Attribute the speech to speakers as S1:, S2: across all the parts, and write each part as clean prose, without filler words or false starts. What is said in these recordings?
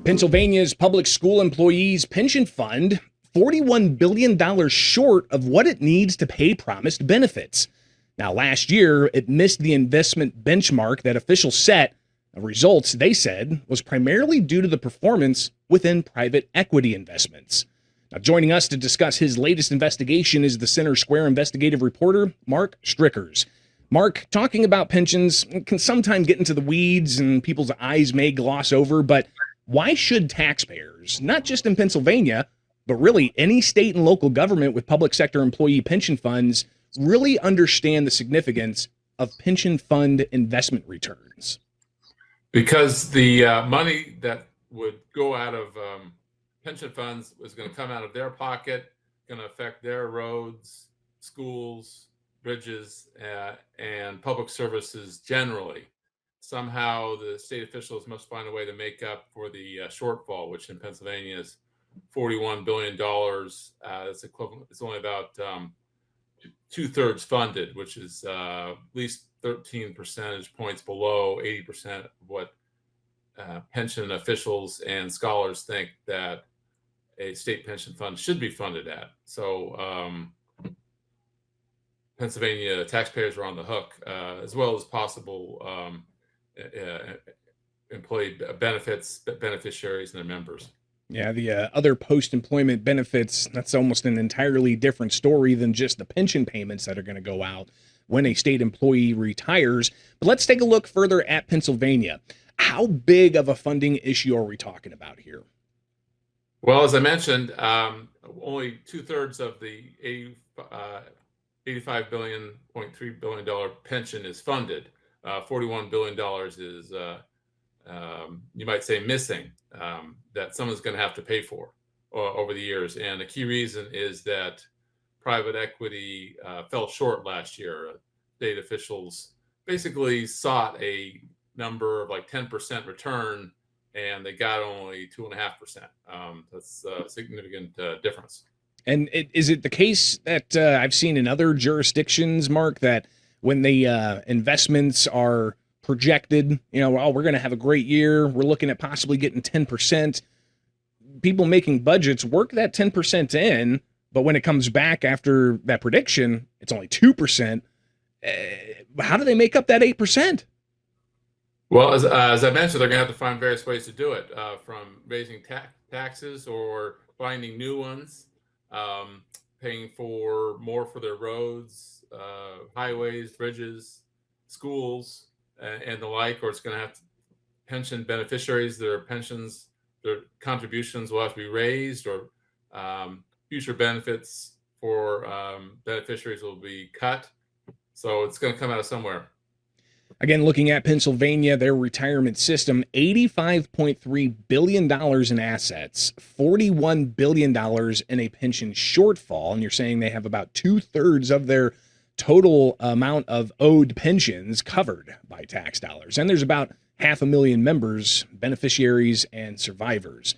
S1: Pennsylvania's public school employees pension fund $41 billion short of what it needs to pay promised benefits. Now, last year, it missed the investment benchmark that officials set. The results, they said, was primarily due to the performance within private equity investments. Now, joining us to discuss his latest investigation is the Center Square investigative reporter, Mark Strickers. Mark, talking about pensions can sometimes get into the weeds and people's eyes may gloss over, but why should taxpayers, not just in Pennsylvania, but really any state and local government with public sector employee pension funds, really understand the significance of pension fund investment returns?
S2: Because the money that would go out of pension funds was going to come out of their pocket, going to affect their roads, schools, bridges, and public services generally. Somehow the state officials must find a way to make up for the shortfall, which in Pennsylvania is $41 billion. That's equivalent. It's only about 2/3 funded, which is at least 13 percentage points below 80% of what pension officials and scholars think that a state pension fund should be funded at. So Pennsylvania taxpayers are on the hook, as well as possible employee benefits, beneficiaries, and their members.
S1: Yeah, the other post-employment benefits, that's almost an entirely different story than just the pension payments that are going to go out when a state employee retires. But let's take a look further at Pennsylvania. How big of a funding issue are we talking about here?
S2: Well, as I mentioned, only 2/3 of the $85 billion, $0.3 billion pension is funded. $41 billion is, you might say, missing, that someone's going to have to pay for over the years. And the key reason is that private equity fell short last year. State officials basically sought a number of like 10% return, and they got only 2.5%. That's a significant difference.
S1: And is it the case that I've seen in other jurisdictions, Mark, that when the investments are projected, oh, we're going to have a great year, we're looking at possibly getting 10%, people making budgets work that 10% in, but when it comes back after that prediction, it's only 2%. How do they make up that 8%?
S2: Well, as I mentioned, they're going to have to find various ways to do it, from raising taxes or finding new ones, paying for more for their roads, highways, bridges, schools, and the like, or it's going to have pension beneficiaries, their pensions, their contributions will have to be raised, or future benefits for beneficiaries will be cut. So it's going to come out of somewhere.
S1: Again, looking at Pennsylvania, their retirement system, $85.3 billion in assets, $41 billion in a pension shortfall. And you're saying they have about 2/3 of their total amount of owed pensions covered by tax dollars. And there's about 500,000 members, beneficiaries, and survivors.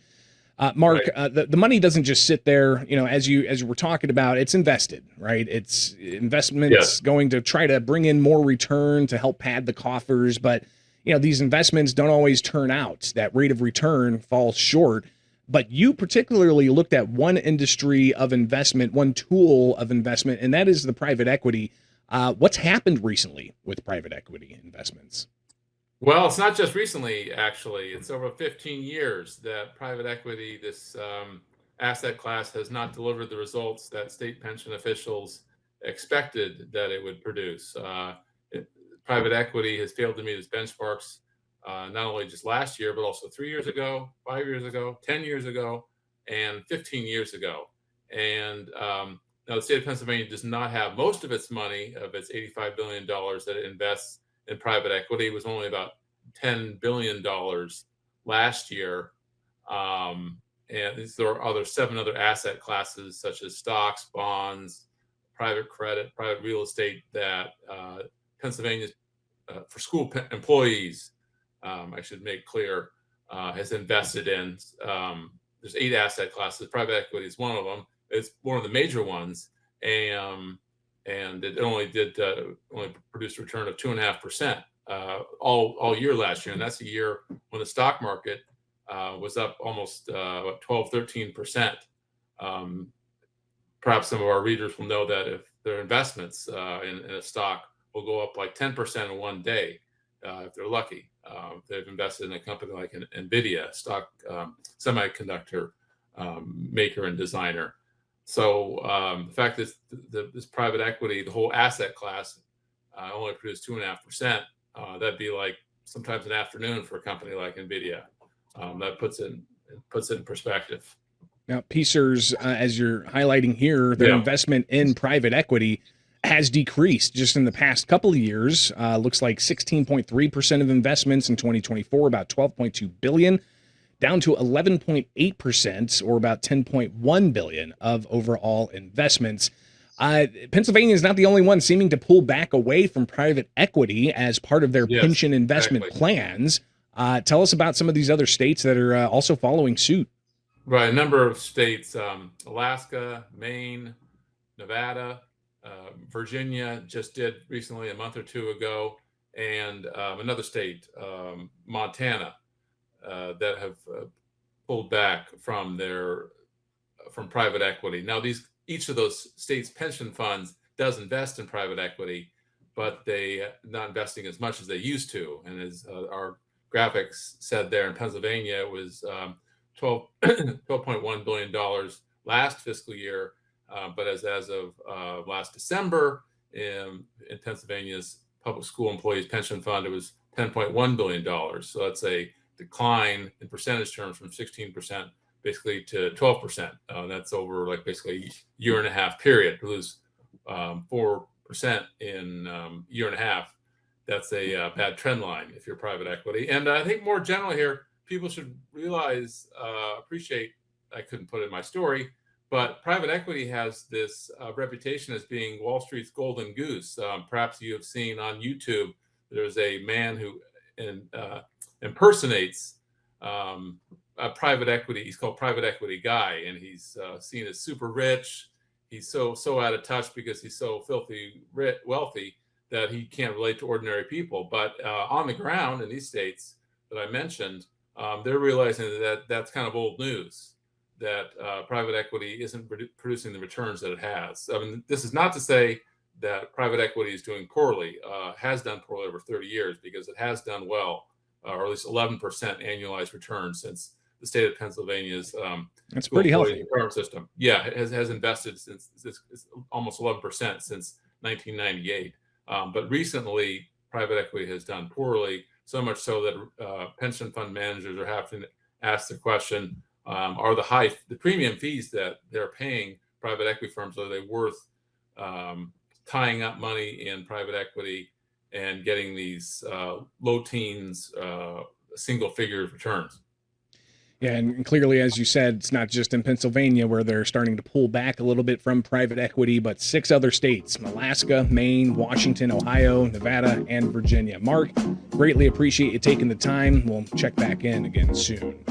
S1: Mark, right. The money doesn't just sit there, as we're talking about, it's invested, right? It's investments going to try to bring in more return to help pad the coffers. But, these investments don't always turn out. That rate of return falls short. But you particularly looked at one industry of investment, one tool of investment, and that is the private equity. What's happened recently with private equity investments?
S2: Well, it's not just recently, actually. It's over 15 years that private equity, this asset class, has not delivered the results that state pension officials expected that it would produce. Private equity has failed to meet its benchmarks, not only just last year, but also 3 years ago, 5 years ago, 10 years ago, and 15 years ago. And now the state of Pennsylvania does not have most of its money, of its $85 billion that it invests in private equity. It was only about $10 billion last year. And there are 7 other asset classes, such as stocks, bonds, private credit, private real estate, that Pennsylvania, for school employees, I should make clear, has invested in. There's 8 asset classes. Private equity is one of them. It's one of the major ones. And it only produced a return of 2.5% all year last year, and that's a year when the stock market was up almost 12, 13%. Perhaps some of our readers will know that if their investments in a stock will go up like 10% in one day, if they're lucky. They've invested in a company like NVIDIA, stock semiconductor maker and designer. So the fact that this private equity, the whole asset class, only produced 2.5%, that'd be like sometimes an afternoon for a company like NVIDIA. That puts it in perspective.
S1: Now, Piecers, as you're highlighting here, their investment in private equity has decreased just in the past couple of years. Looks like 16.3% of investments in 2024, about $12.2 billion, down to 11.8%, or about $10.1 billion of overall investments. Pennsylvania is not the only one seeming to pull back away from private equity as part of their pension investment plans. Tell us about some of these other states that are also following suit.
S2: Right, a number of states, Alaska, Maine, Nevada, Virginia just did recently, a month or two ago, and another state, Montana, that have pulled back from private equity. Now, each of those states' pension funds does invest in private equity, but they not investing as much as they used to. And as our graphics said there in Pennsylvania, it was $12.1 billion last fiscal year. But as of last December, in Pennsylvania's public school employees pension fund, it was $10.1 billion. So that's a decline in percentage terms from 16% basically to 12%. That's over like basically a year and a half period. To lose 4% in a year and a half, that's a bad trend line if you're private equity. And I think more generally here, people should realize, appreciate, I couldn't put it in my story, but private equity has this reputation as being Wall Street's golden goose. Perhaps you have seen on YouTube, there's a man who impersonates a private equity. He's called Private Equity Guy, and he's seen as super rich. He's so out of touch because he's so filthy wealthy that he can't relate to ordinary people. But on the ground in these states that I mentioned, they're realizing that that's kind of old news, that private equity isn't producing the returns that it has. I mean, this is not to say that private equity is doing poorly, has done poorly over 30 years, because it has done well, or at least 11% annualized return since the state of Pennsylvania's
S1: that's pretty healthy
S2: system. Yeah, it has invested since it's almost 11% since 1998. But recently, private equity has done poorly, so much so that pension fund managers are having to ask the question, are the premium fees that they're paying private equity firms, are they worth tying up money in private equity and getting these low teens, single figure returns?
S1: Yeah, and clearly, as you said, it's not just in Pennsylvania where they're starting to pull back a little bit from private equity, but 6 other states: Alaska, Maine, Washington, Ohio, Nevada, and Virginia. Mark, greatly appreciate you taking the time. We'll check back in again soon.